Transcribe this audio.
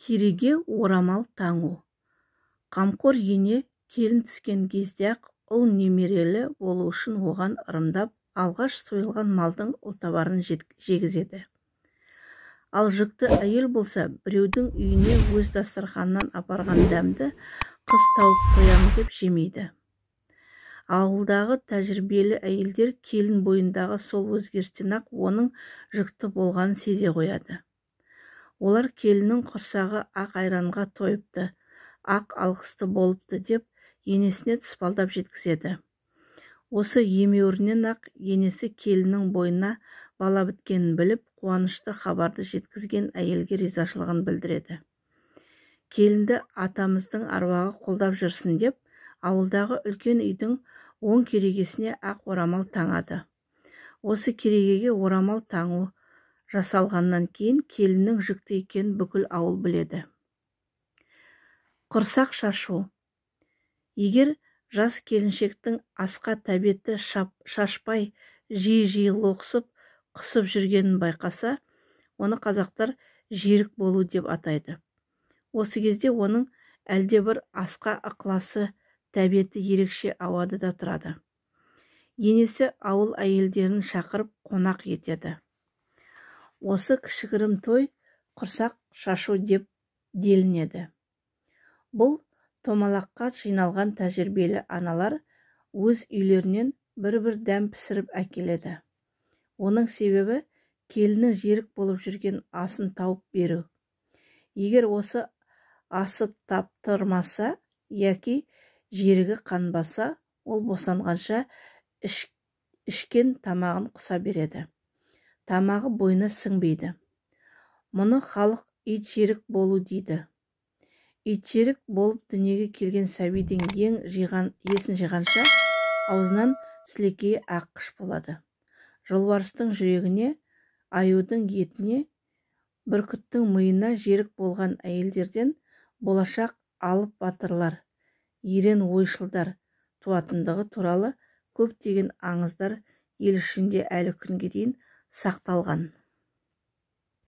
Кереге орамал таңу. Қамқор ене келін түскен кезде-ақ ұл немерелі болу үшін оған ырымдап алғаш сойылған малдың ұлтабарын жегізеді. Ал жүкті әйел болса, біреудің үйіне өз дастарханынан апарған дәмді қыз тауып қоямын деп жемейді. Ауылдағы тәжірибелі әйелдер келін бойындағы сол өзгерістен-ақ оның жүкті болғанын сезе қояды. Олар келіннің құрсағы ақ айранға тойыпты, ақ алғысты болыпты деп енесіне тұспалдап жеткізеді. Осы емеурінен-ақ енесі келіннің бойына бала біткенін біліп, қуанышты хабарды жеткізген әйелге ризашылығын білдіреді. Келінді атамыздың аруағы қолдап жүрсін деп, ауылдағы үлкен үйдің оң керегесіне ақ орамал таңады. Осы керегеге орамал таңу жасалғаннан кейін келіннің жүкті екенін бүкіл ауыл біледі. Құрсақ шашу. Егер жас келіншектің асқа тәбеті шашпай жиі лоқсып, құсып жүргенін байқаса, оны қазақтар жерік болу деп атайды. Осы кезде оның әлдебір асқа ықыласы, тәбеті ерекше ауады да тұрады. Енесі ауыл әйелдерін шақырып қонақ етеді. Осы кішігірім той құрсақ шашу деп делінеді. Бұл томалаққа жиналған тәжірибелі аналар өз үйлерінен бір-бір дәм пісіріп әкеледі. Оның себебі келіннің жерік болып жүрген асын тауып беру. Егер осы асы таптырмаса, яки жерігі қанбаса, ол босанғанша ішкен тамағын құса береді. Тамағы бойына сіңбейді. Мұны халық ит жерік болу дейді. Ит жерік болып дүниеге келген сәбидің есін жиғанша аузынан сілекейі аққыш болады. Жолбарыстың жүрегіне, аюдың етіне, бүркіттің миына жерік болған әйелдерден болашақ алып батырлар, ерен ойшылдар туатындығы туралы көптеген аңыздар ел ішінде әлі күнге дейін сақталған.